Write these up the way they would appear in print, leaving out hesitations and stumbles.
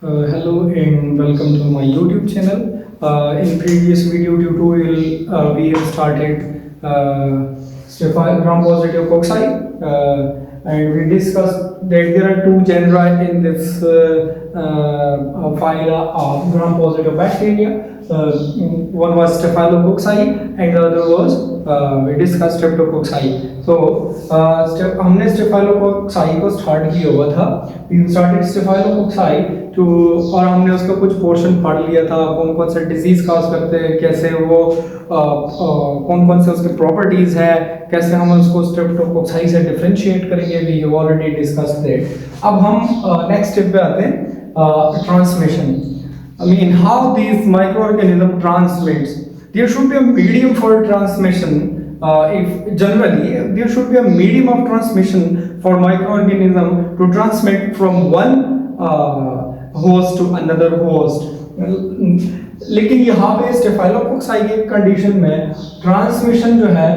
Hello and welcome to my YouTube channel. In previous video tutorial, we have started gram-positive cocci, and we discussed that there are two genera in this phyla of gram-positive bacteria. One was Staphylococci and the other was we discussed Streptococci. So हमने Staphylococci को start किया हुआ था. We started Staphylococci और हमने उसका कुछ portion पढ़ लिया था, कौन कौन से डिजीज काज करते हैं, कैसे वो कौन कौन से उसके प्रॉपर्टीज है, कैसे हम उसको स्ट्रेप्टोकोक्साई से डिफरेंशिएट करेंगे. We have already discussed that. अब हम नेक्स्ट स्टेप पे आते हैं, transmission. I mean, how these microorganism transmits. There should be a medium for transmission. If generally there should be a medium of transmission for microorganism to transmit from one host to another host. लेकिन यहाँ पे स्टेफाइलोकोक्साई के condition में transmission जो है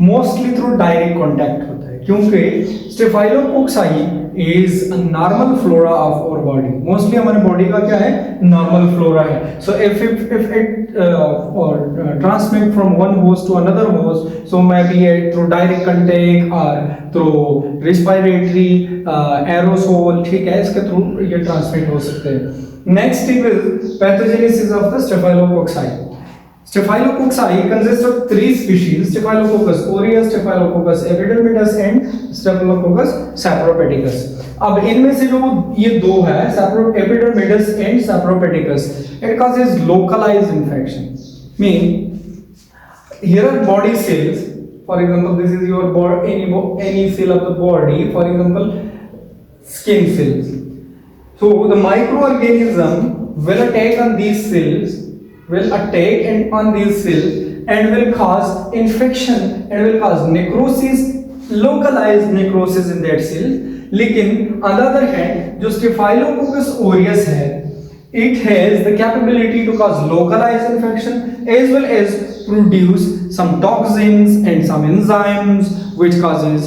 mostly through direct contact होता है, क्योंकि staphylococci is a normal flora of our body. Mostly हमारे बॉडी का क्या है, नॉर्मल फ्लोरा है. So if it transmit from one host to another host, so may be through direct contact और through respiratory aerosol, ठीक है, इसके थ्रू ये ट्रांसमिट हो सकते हैं. Next is pathogenesis of the staphylococci. Staphylococci consists of three species: Staphylococcus aureus, Staphylococcus epidermidis and Staphylococcus saprophyticus. अब इनमें से जो ये दो है, epidermidis and saprophyticus, it causes localized infection. Mean here are body cells. For example, this is your body, any cell of the body. For example, skin cells. So the microorganism will attack on these cells. Will attack and on these cells and will cause infection and will cause necrosis, localized necrosis in that cells. लेकिन on the other hand, जो Staphylococcus aureus है, it has the capability to cause localized infection as well as produce some toxins and some enzymes which causes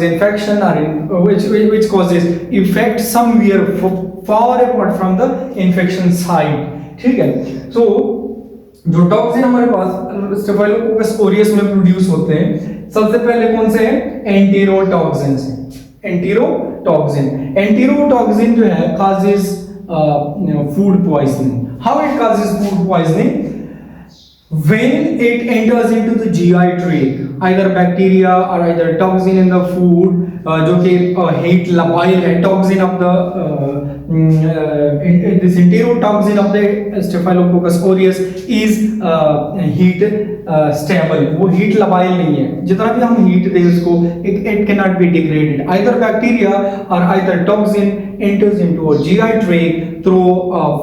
infection or which causes effect somewhere far apart from the infection site. ठीक है. So जो toxin हमारे पास staphylococcus aureus में produce होते हैं, सबसे पहले कौन से हैं, एंटीरोटॉक्सिन. एंटीरोटॉक्सिन जो है causes food poisoning. How it causes food poisoning? When it enters into the GI tract, either bacteria or either toxin in the food, जो कि heat labile है, toxin of the this enterotoxin of the Staphylococcus aureus is heat stable. वो heat labile नहीं है. जितना भी हम heat दें उसको, it cannot be degraded. Either bacteria or either toxin enters into a GI tract through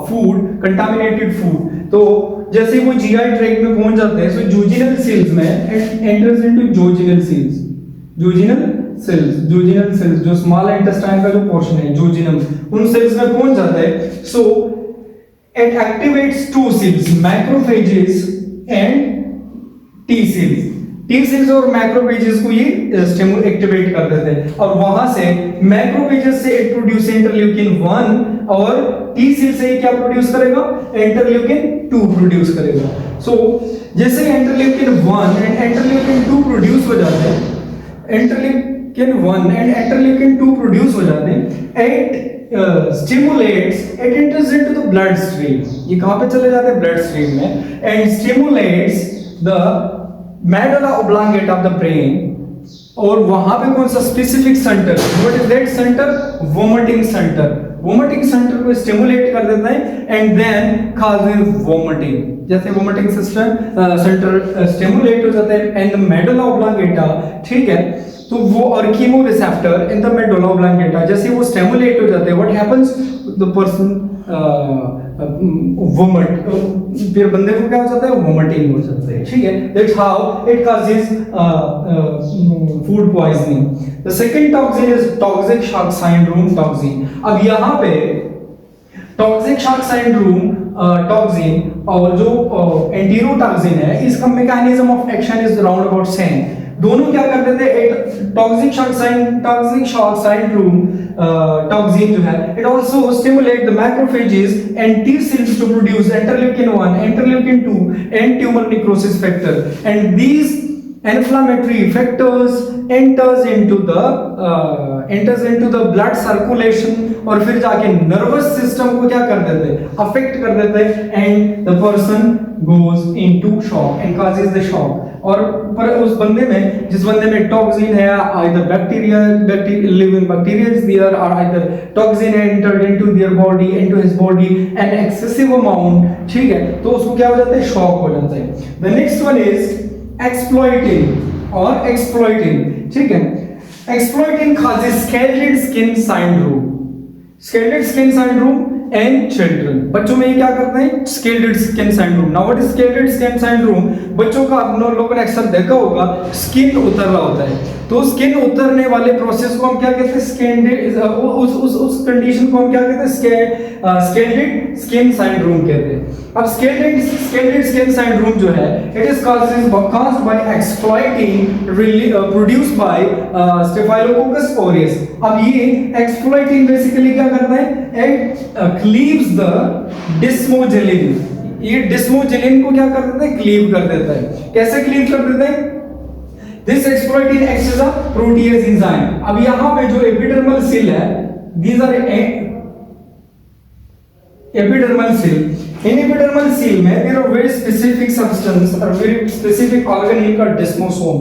food, contaminated food. तो जैसे वो GI ट्रैक्ट में पहुंच जाते हैं, so jejunal cells में enters into jejunal cells जो स्मॉल इंटेस्टाइन का जो पोर्शन है, jejunum, उन सेल्स में पहुंच जाता है. so it activates two cells, macrophages and T cells और macrophages को ये एक्टिवेट कर देते हैं, और वहां से macrophages से it produce interleukin 1 और T सेल से क्या प्रोड्यूस करेगा, इंटरल्यूकिन 2 प्रोड्यूस करेगा. सो जैसे इंटरल्यूकिन 1 एंड इंटरल्यूकिन 2 प्रोड्यूस हो जाते हैं, इंटरल्यूकिन 1 एंड इंटरल्यूकिन 2 प्रोड्यूस हो जाते हैं, it stimulates, it enters into the blood stream. ये कहां पे चले जाते हैं, ब्लड स्ट्रीम में, and stimulates the medulla oblongata of the brain. और वहां पे कौन सा specific centre, what is that centre, vomiting centre को स्टिमुलेट कर देता है एंड देन कॉजेस वोमिटिंग. जैसे वोमिटिंग सेंटर स्टिमुलेट हो जाता है एंड द मेडुला ऑब्लांगेटा, ठीक है, तो वो और chemo receptor in the medulla oblongata जैसे वो स्टिमुलेट हो जाते हैं, what happens, the person vomit, फिर बंदे को क्या हो जाता है, वोमिटिंग हो जाता है. ठीक है, that's how it causes food poisoning. The second toxin is toxic shock syndrome toxin. अब यहाँ पे टॉक्सिक शॉक सिंड्रोम टॉक्सिन और जो एंटीरोटॉक्सिन है, इसका mechanism of action is round about same. दोनों क्या कर देते हैं, टॉक्सिक शॉक सिंड्रोम टॉक्सिन जो है it also stimulate the macrophages and T cells to produce interleukin 1, interleukin 2 and tumour necrosis factor, and these inflammatory factors enters into the blood circulation और फिर जाके नर्वस सिस्टम को क्या कर देते हैं, अफेक्ट कर देते हैं, and the person goes into shock and causes the shock. और पर उस बंदे में, जिस बंदे में टॉक्सिन है, either bacteria living bacteria is there और either toxin entered into their body, into his body an excessive amount, ठीक है, तो उसको क्या हो जाता है, शॉक हो जाता है। The next one is exploiting और एक्सप्लॉइटिंग, ठीक है। Exploiting causes scalded skin syndrome, scalded skin syndrome and children, बच्चों में ये क्या करते हैं, scalded skin syndrome. Now what is scalded skin syndrome? बच्चों का आप लोगों ने अक्सर देखा होगा स्किन उतर रहा होता है, तो स्किन उतरने वाले प्रोसेस को हम क्या कहते हैं, स्केल्डेड, उस कंडीशन को हम क्या कहते हैं, स्केल्डेड स्किन सिंड्रोम कहते हैं। अब स्केल्डेड स्किन सिंड्रोम जो है it is caused by exploiting produced by Staphylococcus aureus। अब ये exploiting बेसिकली क्या करता है, it cleaves the desmogellin, ये डिस्मोजेलिन को क्या कर देता है, क्लीव कर देता है। कैसे क्लीव कर देता है? This exploiting acts as a protease enzyme। अब यहाँ पे जो एपिडर्मल सेल है, these are एपिडर्मल सेल, इन एपिडर्मल सेल में there are very specific substance और very specific organelle का डिस्मोसोम।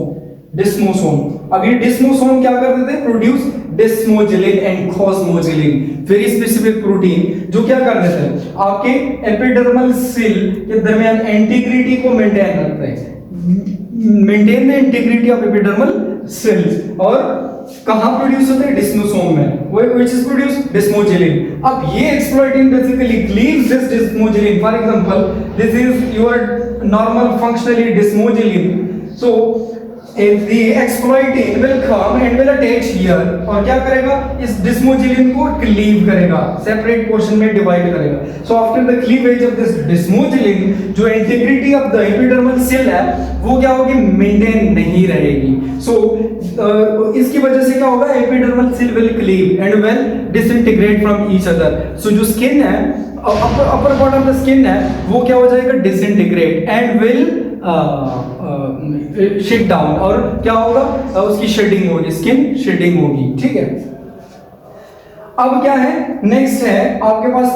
अब ये डिस्मोसोम क्या कर देते हैं, प्रोड्यूस डिस्मोजेलिन एंड कॉस्मोजेलिन, वेरी स्पेसिफिक प्रोटीन जो क्या कर देते हैं, आपके एपिडर्मल सेल के दरमियान इंटीग्रिटी को मेंटेन रखते हैं, maintain the integrity of epidermal cells. और कहां प्रोड्यूस होते हैं, डिस्मोसोम में, व्हिच इज प्रोड्यूस डिस्मोजेलिन। अब ये exploiting basically cleaves this desmoglein, for example this is your normal functionally desmoglein, so the exploiting will come and will attach here और क्या करेगा, इस डिस्मोजेलिन को क्लीव करेगा, सेपरेट पोर्शन में डिवाइड करेगा। So after the cleavage of this desmoglein, जो integrity of the epidermal cell है वो क्या होगी, मेंटेन नहीं रहेगी। सो इसकी वजह से क्या होगा, epidermal cell will cleave and will disintegrate from each other. So जो स्किन है, upper part of the skin है, वो क्या हो जाएगा, disintegrate and will shed down, और क्या होगा, उसकी शेडिंग होगी, स्किन शेडिंग होगी, ठीक है। अब क्या है, नेक्स्ट है आपके पास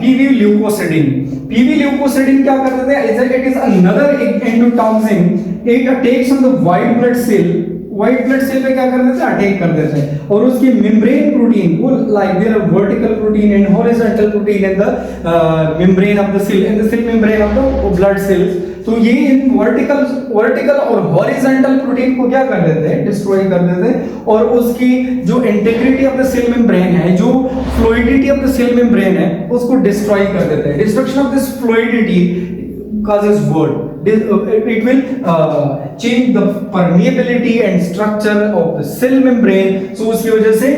पीवी ल्यूकोसिडिन। पीवी ल्यूकोसिडिन क्या कर देते हैं, it is another endotoxin, it attacks on the white blood cell, white blood cell पे क्या कर देते हैं, अटैक कर देते हैं, और उसकी मेम्ब्रेन प्रोटीन को, like there are vertical protein and horizontal protein in the membrane of the cell, in the cell membrane of the blood cells. तो ये इन वर्टिकल और हॉरिजॉन्टल प्रोटीन को क्या कर देते हैं, डिस्ट्रॉय कर देते हैं, और उसकी जो integrity of the cell membrane है, जो fluidity of the cell membrane है, उसको डिस्ट्रॉय कर देते हैं। Destruction of this fluidity causes what, it will change the permeability and structure of the cell membrane। so उसकी वजह से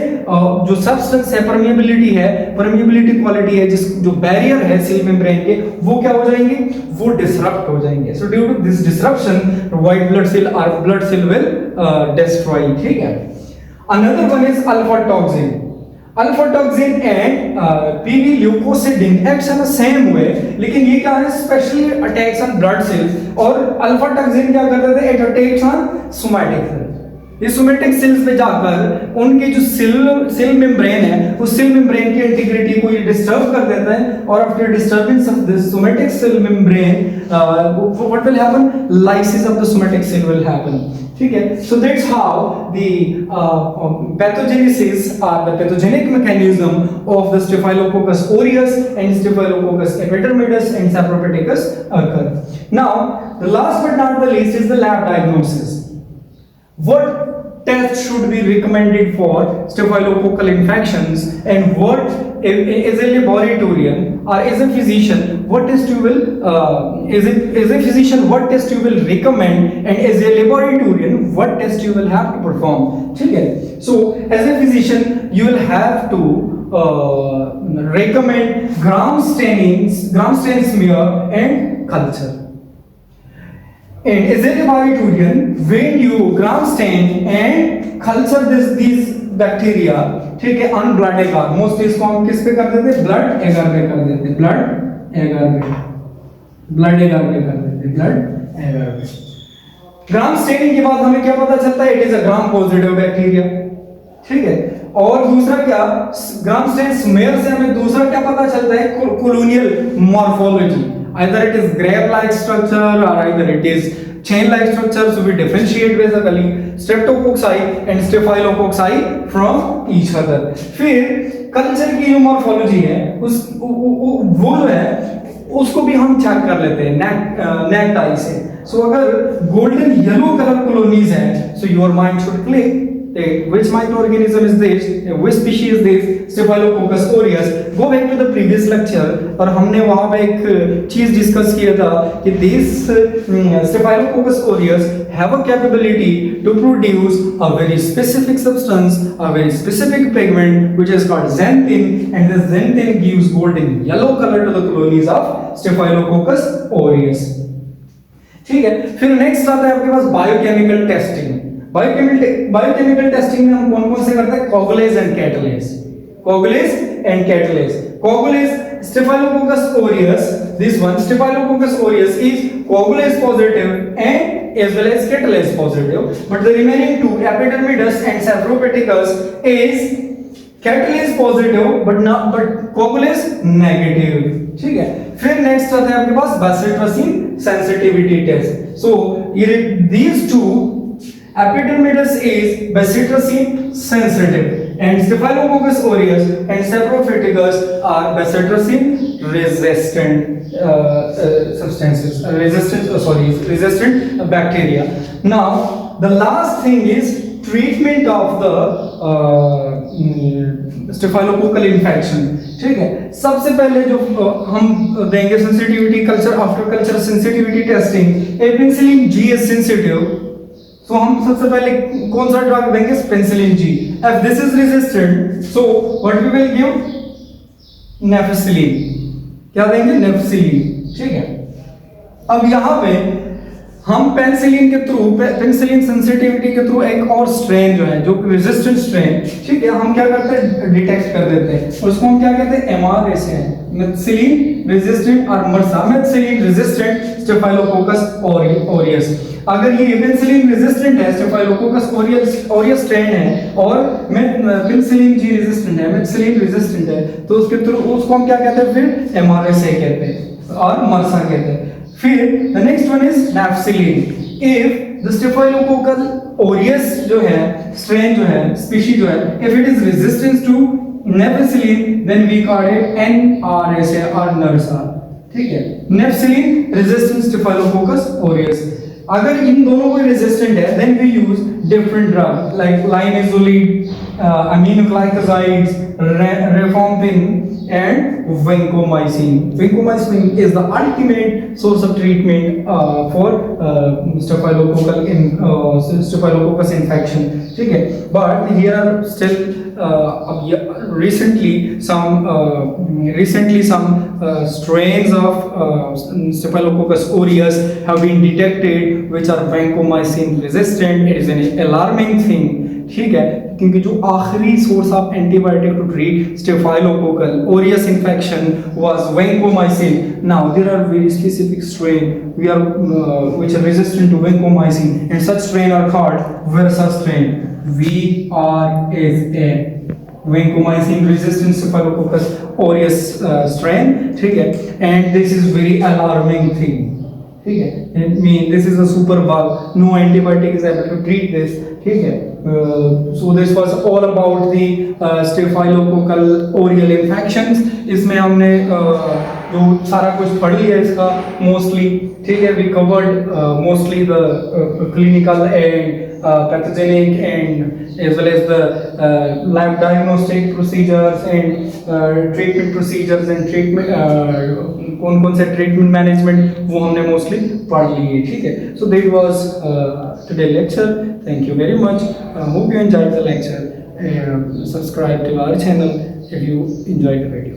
जो substance है, permeability quality है, जो barrier है cell membrane के, वो क्या हो जाएंगे, वो disrupt हो जाएंगे। so due to this disruption white blood cell or blood cell will destroy, ठीक है। another one is alpha toxin। Alpha toxin and PV leukocidin acts in the same way, लेकिन ये क्या है, specially attacks on blood cells, और alpha toxin क्या करते थे, it attacks on somatic cells. ये सोमैटिक सेल्स पे जाकर उनके जो सेल मेम्ब्रेन है, उस सेल मेम्ब्रेन की इंटीग्रिटी को ये डिस्टर्ब कर देता है, और after disturbance of this somatic cell membrane what will happen, lysis of the somatic cell will happen, ठीक है। So that's how the pathogenesis or the pathogenic mechanism of the Staphylococcus aureus and Staphylococcus epidermidis and Saprophyticus occur. Now the last but not the least is the lab diagnosis. What test should be recommended for staphylococcal infections, and what as a laboratorian or as a physician, what test you will as a physician what test you will recommend, and as a laboratorian what test you will have to perform, ठीक है। So as a physician you will have to recommend gram staining smear and culture। And Azadirachta when you gram stain and culture these bacteria, ठीक है, on blood agar, mostly इसको हम किस पे कर देते हैं, ब्लड एगर पे कर देते हैं, ब्लड एगर पे, ब्लड एगर पे कर देते हैं, ब्लड एगर पे। ग्राम स्टेनिंग के बाद हमें क्या पता चलता है, it is a gram positive bacteria, ठीक है। और दूसरा क्या, ग्राम स्टेन स्मेयर से हमें दूसरा क्या पता चलता है, colonial morphology, either it is grape-like structure or either it is chain-like structure, so we differentiate basically streptococci and staphylococci from each other। फिर कल्चर की जो मॉर्फोलॉजी है उस वो जो है उसको भी हम चेक कर लेते हैं नेक डाई से। सो अगर गोल्डन येलो कलर कॉलोनीज है, so your mind should click which microorganism is this, which species is this, Staphylococcus aureus। go back to the previous lecture और हमने वहां पे एक चीज डिस्कस किया था कि this Staphylococcus aureus have a capability to produce a very specific substance, a very specific pigment which is called xanthin, and this xanthin gives golden yellow color to the colonies of Staphylococcus aureus। ठीक है, फिर next आता है आपके पास biochemical testing. Biochemical testing में हम कौन कौन से करते हैं, coagulase and catalase, coagulase and catalase. Coagulase Staphylococcus aureus, this one Staphylococcus aureus is coagulase positive and as well as catalase positive, but the remaining two epidermidis and saprophyticus is catalase positive but coagulase negative, ठीक है। फिर next आता है आपके पास bacitracin sensitivity test। so these two, epidermidis is bacitracin sensitive and Staphylococcus aureus and saprophyticus are bacitracin resistant substances, resistant bacteria। now the last thing is treatment of the Staphylococcal infection, ठीक है। सबसे पहले जो हम देंगे sensitivity culture, after culture sensitivity testing, penicillin G is sensitive, तो हम सबसे पहले कौन सा ड्रग देंगे, penicillin G. If this is resistant, so what we will give, nafcillin, क्या देंगे, नेफिसिलिन, ठीक है। अब यहां पे हम पेनिसिलिन के थ्रू, पेनिसिलिन सेंसिटिविटी के थ्रू एक और स्ट्रेन जो है, जो रेजिस्टेंट स्ट्रेन, ठीक है, हम क्या करते हैं, डिटेक्ट कर देते हैं, और उसको हम क्या कहते हैं, एमआरए से, मेथिसिलिन रेजिस्टेंट और मेथिसिलिन रेजिस्टेंट स्टेफाइलोकोकस ऑरियस। अगर ये पेनिसिलिन रेजिस्टेंट है, स्टेफाइलोकोकस ऑरियस स्ट्रेन है, और पेनिसिलिन जी रेजिस्टेंट है, मेथिसिलिन रेजिस्टेंट है, तो उसके थ्रू उसको हम क्या कहते हैं, फिर एमआरए से कहते हैं और मरसा कहते हैं। फिर the next one is नेफिसिलिन। if the staphylococcal aureus जो है, स्ट्रेन जो है, स्पीशीज जो है, if it is resistant to नेफिसिलिन, then we call it NRSA or NRSA, ठीक है, नेफिसिलिन रेजिस्टेंट स्टेफाइलोकोकस ऑरियस। अगर इन दोनों को रेजिस्टेंट है, then we use different drug like linezolid, aminoglycosides, rifampin and vancomycin। Vancomycin is the ultimate source of treatment for staphylococcus infection, ठीक है। But here are still recently some strains of Staphylococcus aureus have been detected which are vancomycin resistant। it is an alarming thing, ठीक है, क्योंकि जो आखिरी source of antibiotic to treat staphylococcal aureus infection was vancomycin। Now there are very specific strain which are resistant to vancomycin, and such strain are called Versa strain, VRSA, vancomycin resistant Staphylococcus aureus strain, ठीक है। and this is very alarming thing, ठीक है, it mean this is a super bug, no antibiotic is able to treat this, ठीक है। so this was all about the staphylococcal aureal infections। इसमें हमने जो सारा कुछ पढ़ लिया इसका मोस्टली, ठीक है, we covered mostly the clinical and pathogenic and as well as the lab diagnostic procedures and treatment procedures and treatment कौन-कौन से ट्रीटमेंट मैनेजमेंट वो हमने मोस्टली पढ़ लिए, ठीक है। so that was today lecture। thank you very much, hope you enjoyed the lecture। subscribe to our channel if you enjoyed the video।